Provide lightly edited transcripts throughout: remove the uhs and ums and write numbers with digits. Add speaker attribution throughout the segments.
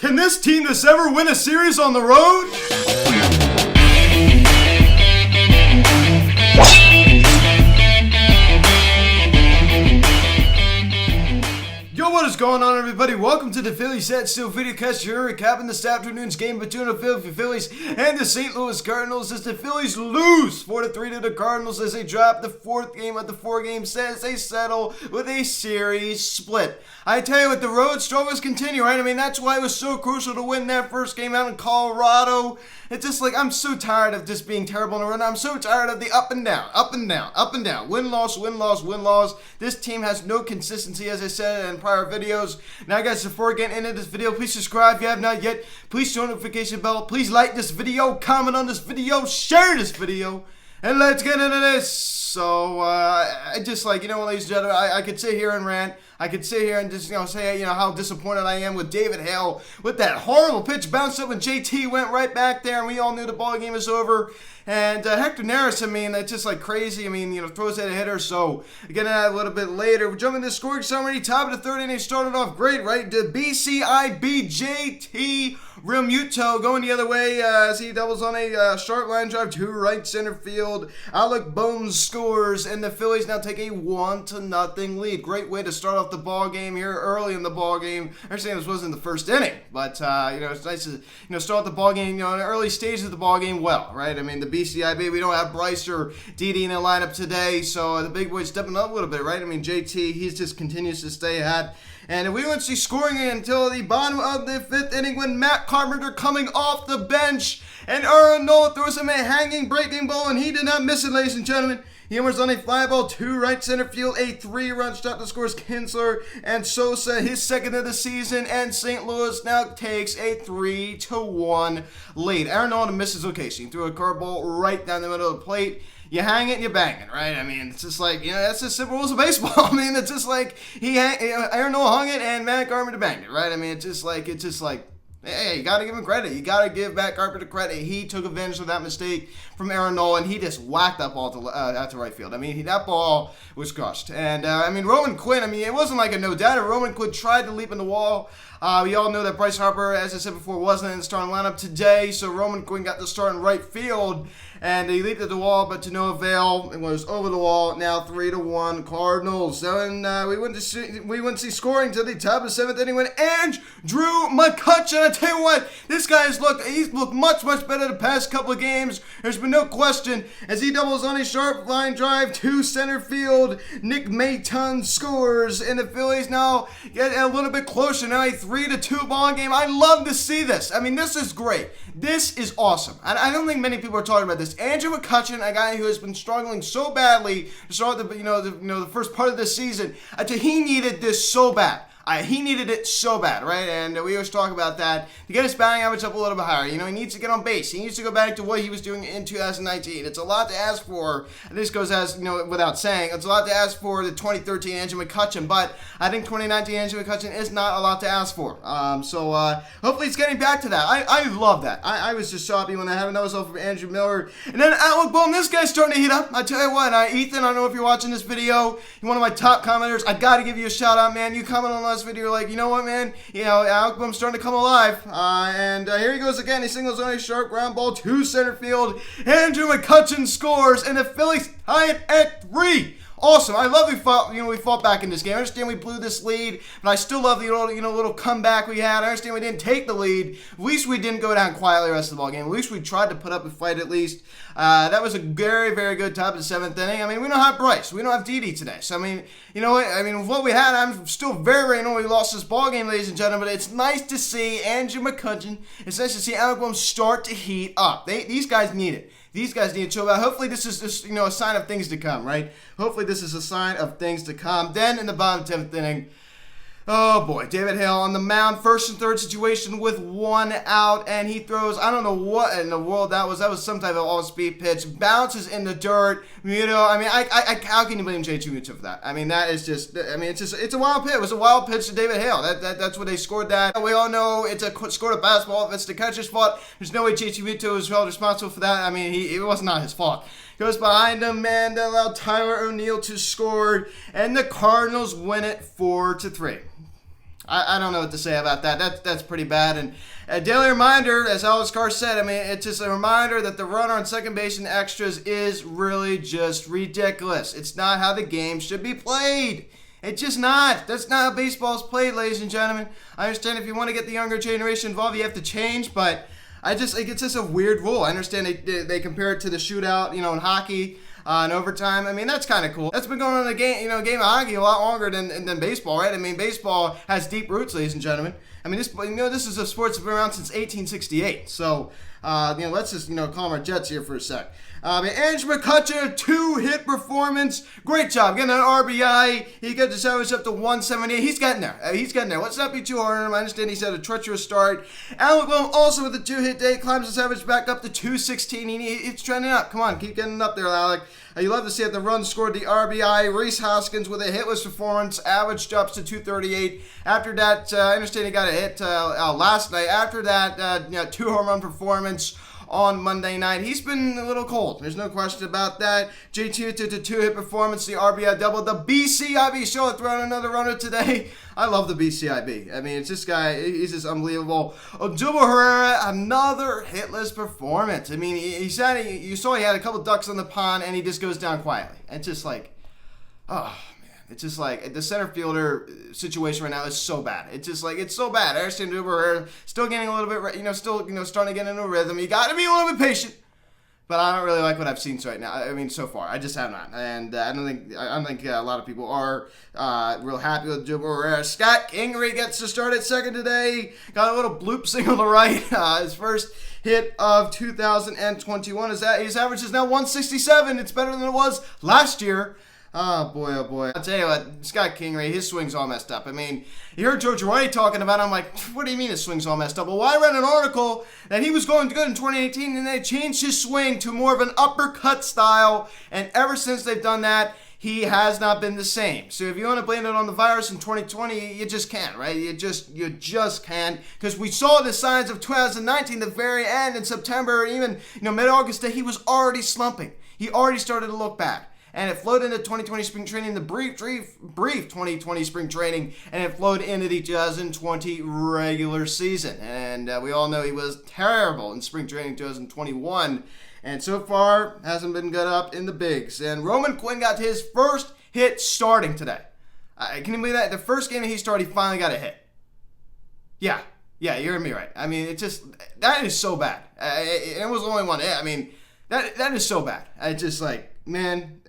Speaker 1: Can this team just ever win a series on the road? Yo, what is going on, everybody? Welcome to the Phillies Set Still Videocast. You're recapping this afternoon's game between the Philadelphia Phillies and the St. Louis Cardinals as the Phillies lose 4-3 to the Cardinals as they drop the fourth game of the four-game set as they settle with a series split. I tell you what, the road struggles continue, right? I mean, that's why it was so crucial to win that first game out in Colorado. It's just like, I'm so tired of just being terrible in the run. I'm so tired of the up and down, up and down, up and down. Win-loss, win-loss, win-loss. This team has no consistency, as I said in prior videos. Now, guys, before getting into this video, please subscribe if you have not yet. Please turn the notification bell. Please like this video, comment on this video, share this video, and let's get into this. So, I just like, ladies and gentlemen, I could sit here and rant. I could sit here and just, say, how disappointed I am with David Hale with that horrible pitch bounced up and JT went right back there and we all knew the ball game was over. And Hector Neris, I mean, that's just like crazy. I mean, throws at a hitter. So, again, that a little bit later. We're jumping to the scoring summary. Top of the third inning started off great, right? The BCIBJT Realmuto going the other way as he doubles on a sharp line drive to right center field. Alec Bones scores, and the Phillies now take a 1-0 lead. Great way to start off the ball game here early in the ball game. I understand this wasn't the first inning, but it's nice to start the ball game in the early stages of the ball game well, right? I mean, the BCIB, we don't have Bryce or Didi in the lineup today, so the big boy's stepping up a little bit, right? I mean, JT, he just continues to stay ahead. And we won't see scoring until the bottom of the fifth inning when Matt Carpenter coming off the bench and Aaron Nola throws him a hanging breaking ball, and he did not miss it, ladies and gentlemen. He homers on a fly ball to right center field, a 3-run shot that scores Kinsler and Sosa, his second of the season, and St. Louis now takes a 3-1 lead. Aaron Nola misses location. He threw a curveball right down the middle of the plate. You hang it and you bang it, right? I mean, it's just like, that's the simple rules of baseball. I mean, it's just like Aaron Nola hung it and Matt Carpenter banged it, right? I mean, it's just like, hey, you got to give him credit. You got to give Matt Carpenter credit. He took advantage of that mistake from Aaron Nola, and he just whacked that ball out to right field. I mean, that ball was crushed. And, Roman Quinn, it wasn't like a no-doubter. Roman Quinn tried to leap in the wall. We all know that Bryce Harper, as I said before, wasn't in the starting lineup today, so Roman Quinn got the start in right field, and he leaped at the wall, but to no avail. It was over the wall. Now 3-1 Cardinals. So, and we wouldn't see scoring till the top of the seventh inning when Andrew McCutchen. I tell you what, this guy's he's looked much, much better the past couple of games. There's been no question as he doubles on a sharp line drive to center field. Nick Mayton scores, and the Phillies now get a little bit closer. Now a 3-2 ball game. I love to see this. I mean, this is great. This is awesome. I don't think many people are talking about this. Andrew McCutchen, a guy who has been struggling so badly to start the first part of the season, he needed this so bad. He needed it so bad, right? And we always talk about that. To get his batting average up a little bit higher, he needs to get on base. He needs to go back to what he was doing in 2019. It's a lot to ask for. And this goes as, without saying, it's a lot to ask for the 2013 Andrew McCutchen, but I think 2019 Andrew McCutchen is not a lot to ask for. So hopefully he's getting back to that. I love that. I was just so happy when I had another result from Andrew Miller. And then Alec Boone, this guy's starting to heat up. I tell you what, Ethan, I don't know if you're watching this video. You're one of my top commenters. I got to give you a shout out, man. You comment on this video like, you know what, man? Alec Boone's starting to come alive. And here he goes again. He singles on a sharp ground ball to center field. Andrew McCutchen scores, and the Phillies tie it at 3. Awesome. I love we fought back in this game. I understand we blew this lead, but I still love the little comeback we had. I understand we didn't take the lead. At least we didn't go down quietly the rest of the ball game. At least we tried to put up a fight at least. That was a very, very good top of the seventh inning. We don't have Bryce. We don't have Didi today. So, with what we had, I'm still very, very annoyed we lost this ball game, ladies and gentlemen, but it's nice to see Andrew McCutchen. It's nice to see Alec Boone start to heat up. These guys need it. These guys need to show out. Hopefully this is just, a sign of things to come, right? Hopefully this is a sign of things to come. Then in the bottom 10th inning, oh boy, David Hale on the mound, first and third situation with 1 out, and he throws, I don't know what in the world that was. That was some type of all-speed pitch, bounces in the dirt. How can you blame JT Realmuto for that? That is just, it's a wild pitch. It was a wild pitch to David Hale. That's what they scored that. We all know it's scored a fastball. If it's the catcher's fault, there's no way JT Realmuto is held responsible for that. It was not his fault. Goes behind him, and allowed Tyler O'Neill to score, and the Cardinals win it 4-3. I don't know what to say about that. That's pretty bad. And a daily reminder, as Alex Carr said, I mean, it's just a reminder that the runner on second base and extras is really just ridiculous. It's not how the game should be played. It's just not. That's not how baseball is played, ladies and gentlemen. I understand if you want to get the younger generation involved, you have to change, but it's just a weird rule. I understand they compare it to the shootout, in hockey. In overtime, I mean, that's kind of cool. That's been going on in a game, game of hockey a lot longer than baseball, right? I mean, baseball has deep roots, ladies and gentlemen. I mean, this is a sport that's been around since 1868. So, let's just, calm our jets here for a sec. Andrew McCutcheon, 2-hit performance. Great job getting an RBI. He got the Savage up to 178. He's getting there. Let's not be too hard on him. I understand he's had a treacherous start. Alec Boehm also with a 2-hit day climbs the Savage back up to 216. It's trending up. Come on, keep getting up there, Alec. You love to see it. The run scored the RBI. Reese Hoskins with a hitless performance. Average drops to 238. After that, I understand he got a hit last night. After that, 2 home run performance on Monday night. He's been a little cold. There's no question about that. JT did a 2-hit performance. The RBI double. The BCIB show throwing another runner today. I love the BCIB. I mean, it's this guy. He's just unbelievable. Odubel Herrera, another hitless performance. I mean, you saw he had a couple ducks on the pond, and he just goes down quietly. It's just like, oh. It's just like the center fielder situation right now is so bad. It's just like it's so bad. I understand Uber still getting a little bit, starting to get into a rhythm. You got to be a little bit patient. But I don't really like what I've seen right now. I mean, so far, I just have not, and I don't think a lot of people are real happy with Uber. Scott Kingery gets to start at second today. Got a little bloop single to right. His first hit of 2021 is that his average is now 167. It's better than it was last year. Oh boy, oh boy. I'll tell you what, Scott Kingery, his swing's all messed up. I mean, you heard Joe Girardi talking about it. I'm like, what do you mean his swing's all messed up? Well, I read an article that he was going good in 2018 and they changed his swing to more of an uppercut style. And ever since they've done that, he has not been the same. So if you want to blame it on the virus in 2020, you just can't, right? You just can't. Because we saw the signs of 2019, the very end in September, even mid-August, that he was already slumping. He already started to look bad. And it flowed into 2020 spring training, the brief 2020 spring training, and it flowed into the 2020 regular season. And we all know he was terrible in spring training 2021. And so far, hasn't been good up in the bigs. And Roman Quinn got his first hit starting today. Can you believe that? The first game that he started, he finally got a hit. Yeah, you heard me right. I mean, that is so bad. It was only one hit. I mean, that is so bad. Man,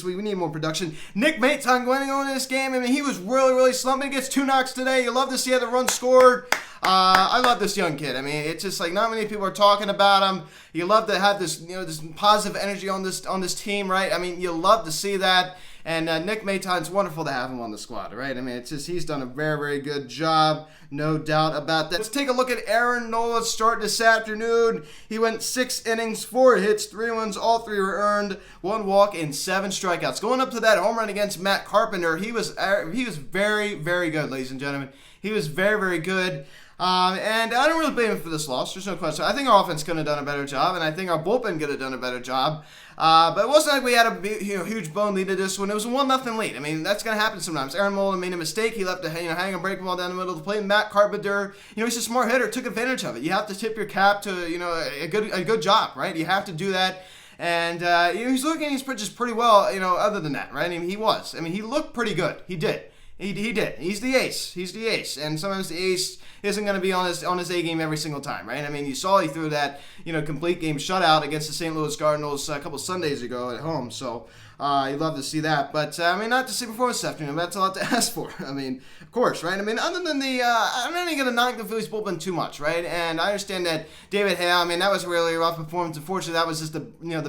Speaker 1: we need more production. Nick Maton going on in this game. I mean, he was really, really slumping. He gets 2 knocks today. You love to see how the run scored. I love this young kid. I mean, it's just like not many people are talking about him. You love to have this, this positive energy on this team, right? I mean, you love to see that. And Nick Maton's wonderful to have him on the squad, right? I mean, he's done a very, very good job, no doubt about that. Let's take a look at Aaron Nola's start this afternoon. He went 6 innings, 4 hits, 3 runs, all 3 were earned, 1 walk, and 7 strikeouts. Going up to that home run against Matt Carpenter, he was very, very good, ladies and gentlemen. He was very, very good. And I don't really blame him for this loss. There's no question. I think our offense could have done a better job, and I think our bullpen could have done a better job. But it wasn't like we had a huge blown lead to this one. It was a 1-0 lead. I mean, that's going to happen sometimes. Aaron Nola made a mistake. He left hang a breaking ball down the middle of the plate. Matt Carpenter, he's a smart hitter, took advantage of it. You have to tip your cap to, a good job, right? You have to do that. And, he's looking at his pitches pretty well, other than that, right? I mean, he was. I mean, he looked pretty good. He did. He did. He's the ace. And sometimes the ace isn't going to be on his A game every single time, right? I mean, you saw he threw that, complete game shutout against the St. Louis Cardinals a couple Sundays ago at home. So you'd love to see that. But, not to see performance this afternoon. That's a lot to ask for. I mean, of course, right? I mean, other than I'm not even going to knock the Phillies bullpen too much, right? And I understand that David Hale, that was really a rough performance. Unfortunately, that was just the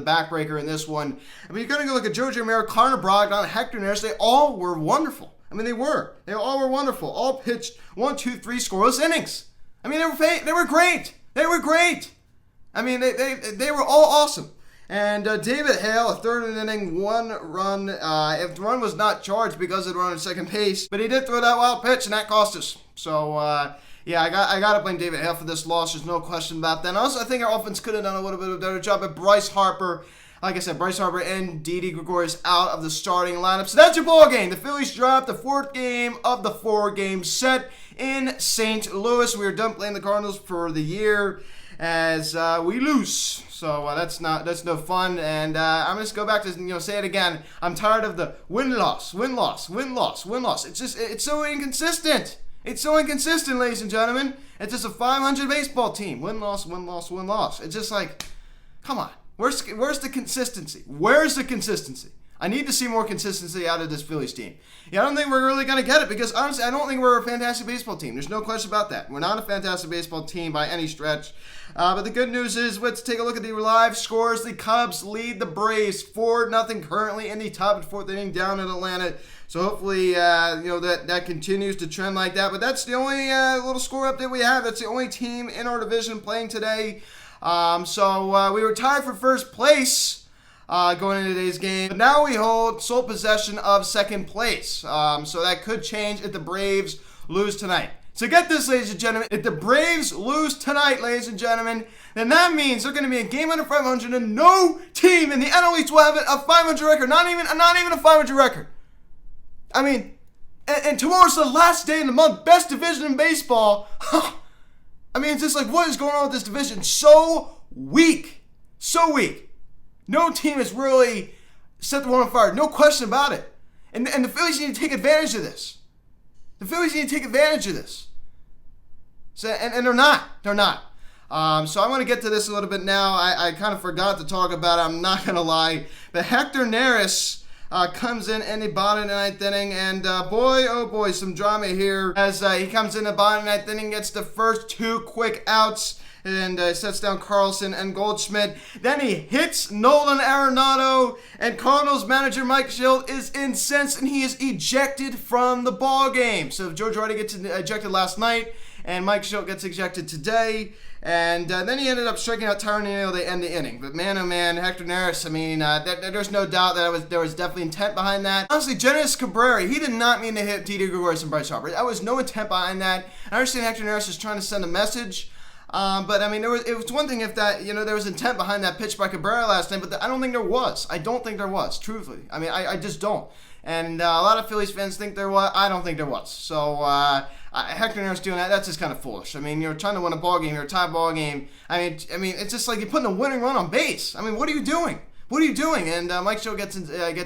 Speaker 1: backbreaker in this one. I mean, you're going to go look at Joe Romero, Connor Brogdon, Hector Neris. They all were wonderful. I mean, they all were wonderful. All pitched 1, 2, 3 scoreless innings. I mean, they were great. I mean, they were all awesome. And David Hale, a third inning, 1 run. If the run was not charged because of the run at second base, but he did throw that wild pitch, and that cost us. So, I got to blame David Hale for this loss. There's no question about that. And also, I think our offense could have done a little bit of a better job at Bryce Harper. Like I said, Bryce Harper and Didi Gregorius out of the starting lineup. So that's your ball game. The Phillies dropped the 4th game of the 4-game set in St. Louis. We are done playing the Cardinals for the year as we lose. So that's no fun. And I'm just go back to say it again. I'm tired of the win-loss. It's so inconsistent. It's so inconsistent, ladies and gentlemen. It's just a 500 baseball team. Win-loss. It's just like, come on. Where's the consistency? Where's the consistency? I need to see more consistency out of this Phillies team. I don't think we're really going to get it because, honestly, I don't think we're a fantastic baseball team. There's no question about that. We're not a fantastic baseball team by any stretch. But the good news is, let's take a look at the live scores. The Cubs lead the Braves 4-0 currently in the top and fourth inning down in Atlanta. So hopefully, that continues to trend like that. But that's the only little score update we have. That's the only team in our division playing today. So we were tied for first place going into today's game. But now we hold sole possession of second place. So that could change if the Braves lose tonight. So get this, ladies and gentlemen. If the Braves lose tonight, ladies and gentlemen, then that means they're going to be a game under 500 and no team in the NL East will have a 500 record. Not even a 500 record. I mean, and tomorrow's the last day in the month. Best division in baseball. I mean, it's just like, what is going on with this division? So weak. No team has really set the world on fire. No question about it. And the Phillies need to take advantage of this. So, and they're not. So I'm going to get to this a little bit now. I kind of forgot to talk about it. I'm not going to lie. But Hector Neris comes in the bottom of the ninth inning. And boy, oh boy, some drama here. As he comes in the bottom of the ninth inning, gets the first two quick outs. And sets down Carlson and Goldschmidt. Then he hits Nolan Arenado, and Cardinals manager Mike Shildt is incensed, and he is ejected from the ball game. So Joe Girardi gets ejected last night, and Mike Shildt gets ejected today. And then he ended up striking out Tyron Neal to end the inning. But man, oh man, Hector Neris, I mean, there's no doubt that there was definitely intent behind that. Honestly, Genesis Cabrera, he did not mean to hit Didi Gregorius and Bryce Harper. There was no intent behind that. I understand Hector Neris is trying to send a message. But I mean, it was one thing if that, there was intent behind that pitch by Cabrera last night, but I don't think there was. I don't think there was, truthfully. I mean, I just don't. And a lot of Phillies fans think there was. I don't think there was. So Hector Neris doing that, that's just kind of foolish. I mean, you're trying to win a ball game, you're a tie ball game. I mean, it's just like you're putting a winning run on base. I mean, what are you doing? And Mike Shildt gets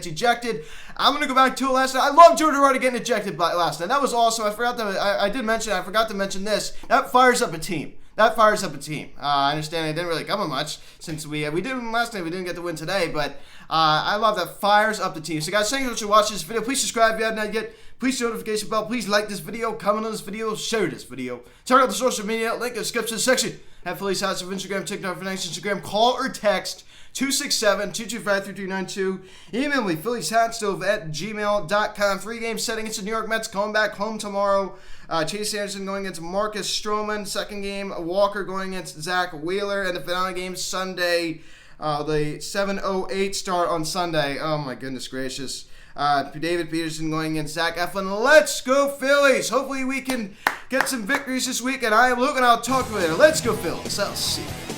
Speaker 1: ejected. I'm going to go back to it last night. I love Joe Girardi getting ejected last night. That was awesome. I forgot to mention this. That fires up a team. I understand it didn't really cover much since we did win last night. We didn't get the win today, but I love that fires up the team. So guys, thank you for watching this video. Please subscribe if you haven't yet. Please hit the notification bell. Please like this video, comment on this video, share this video. Check out the social media link in the description section. Have Phillies House of Instagram, TikTok, for next Instagram. Call or text 267-225-3392. Email me, phillieshatstove@gmail.com. 3-game set against the New York Mets. Coming back home tomorrow. Chase Anderson going against Marcus Stroman. Second game, Walker going against Zach Wheeler. And the finale game Sunday, the 7:08 start on Sunday. Oh my goodness gracious. David Peterson going against Zach Eflin. Let's go Phillies. Hopefully we can get some victories this week. And I am Luke, and I'll talk to you later. Let's go Phillies. I'll see you.